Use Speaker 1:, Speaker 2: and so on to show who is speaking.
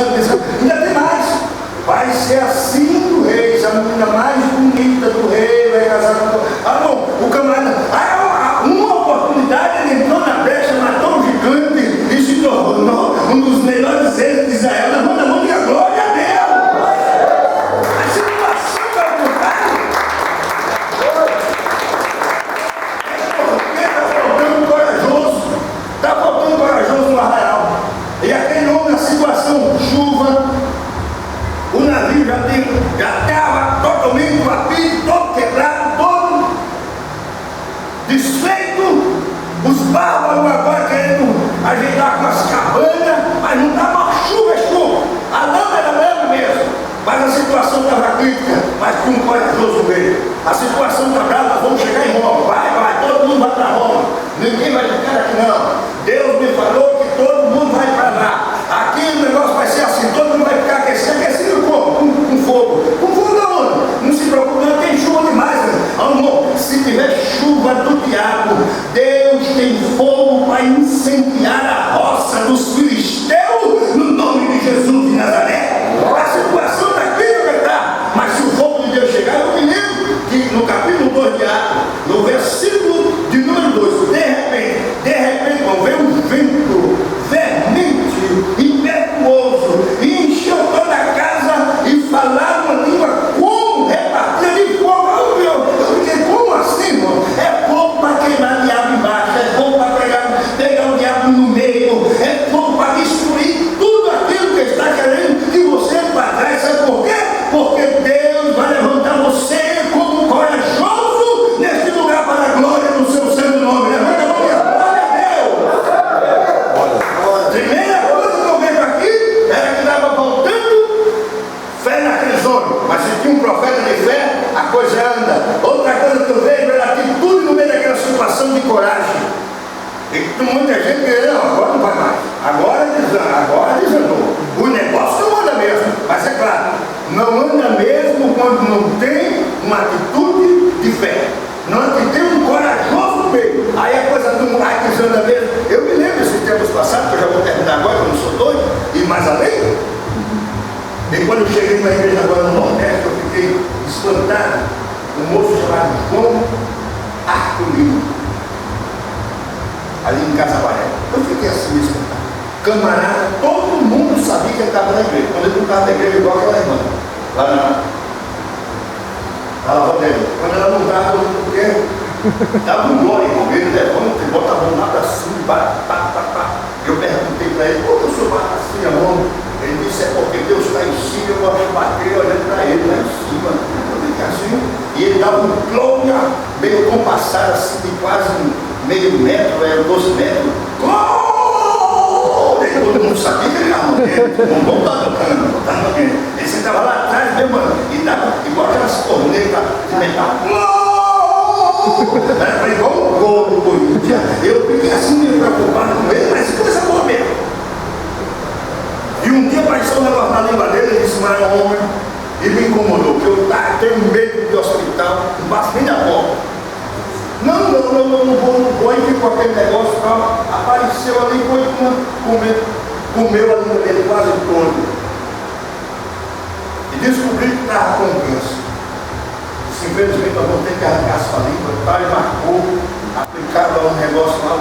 Speaker 1: pensando. Ainda tem mais. Vai ser a 5 reis, a menina mais bonita do rei, vai casar com... Ah, bom, o camarada... uma oportunidade, ele entrou na brecha, matou um gigante e se tornou um dos melhores reis de Israel. Levanta a mão e diga glória a Deus. A situação está contrária. Está faltando corajoso no arraial. E aquele homem, na situação, chuva, o navio já estava totalmente batido, todo quebrado, todo desfeito. Os bárbaros agora querendo ajeitar com as cabanas, mas não dá mais chuva, é chuva. A lama era lama mesmo, mas a situação estava crítica, mas com um corajoso no meio. A situação está brava, vamos chegar em Roma. Vai, todo mundo vai para Roma. Ninguém vai ficar aqui não. Deus me falou que todo mundo vai para lá. Aqui o negócio vai ser assim, todo mundo vai ficar aquecido como? Com fogo. Com fogo não, não se preocupe, não tem chuva demais. Amor, se tiver chuva do diabo, Deus tem fogo para incendiar a roça dos filisteus no nome de Jesus de Nazaré. A situação está aqui no cantar, mas se o fogo de Deus chegar, eu me lembro que no capítulo 2 de Atos, no versículo de número 2, de repente, veio um vento veemente, impetuoso, e encheu toda a casa e falaram uma língua como repartida de fogo. Eu fiquei, como assim, irmão? É fogo para queimar o diabo embaixo, é fogo para pegar o diabo no meio, é fogo para destruir tudo aquilo que está querendo que você para trás. Sabe por quê? Porque Deus vai levantar você como corajoso neste lugar para a glória do seu santo nome. Levanta a mão e glória a Deus. Primeira coisa que eu vejo aqui era que estava faltando fé naqueles homens, mas se tinha um profeta de fé, a coisa anda. Outra coisa que eu vejo era atitude no meio daquela situação de coragem. E muita gente diz, não, agora não vai mais, agora desandou. O negócio não anda mesmo, mas é claro, não anda mesmo quando não tem uma atitude de fé, não tem um corajoso no meio. Aí a coisa do mundo desanda mesmo. Eu me lembro esses tempos passados, que eu já vou terminar agora, que eu não sou doido, e mais além. E quando eu cheguei na igreja agora no Nordeste, eu fiquei espantado. Um moço chamado João Arculino, ali em Casabaré. Eu fiquei assim espantado. Camarada, todo mundo sabia que ele estava na igreja. Quando ele não estava na igreja, igual aquela irmã, lá na rodeia. Quando ela não estava, porque dava um glória, ele levanta e bota a mão lá para cima e bate, Eu perguntei para ele, por que o senhor bate assim a mão? Ele disse, é porque Deus está em cima, eu gosto de bater olhando para ele lá em cima. Eu fiquei assim, e ele dava um glória meio compassado assim, de quase meio metro, 12 metros. Glória! Todo mundo sabia que ele era não estava tocando, ele sentava lá atrás, meu mano, e dava igual aquelas cornetas de metal. Era igual um gol do Corinthians. Eu fiquei assim meio preocupado com ele, mas coisa boa mesmo. E um dia apareceu um negócio na língua dele, ele disse, mas é um homem, e me incomodou, porque eu tenho medo de hospital, não passo nem da porta. Não vou, e ficou aquele negócio, tal. Apareceu ali, comeu a língua dele quase todo. E descobri que estava com câncer. Disse, infelizmente, eu vou ter que arrancar sua língua, tal, e marcou, aplicava um negócio lá.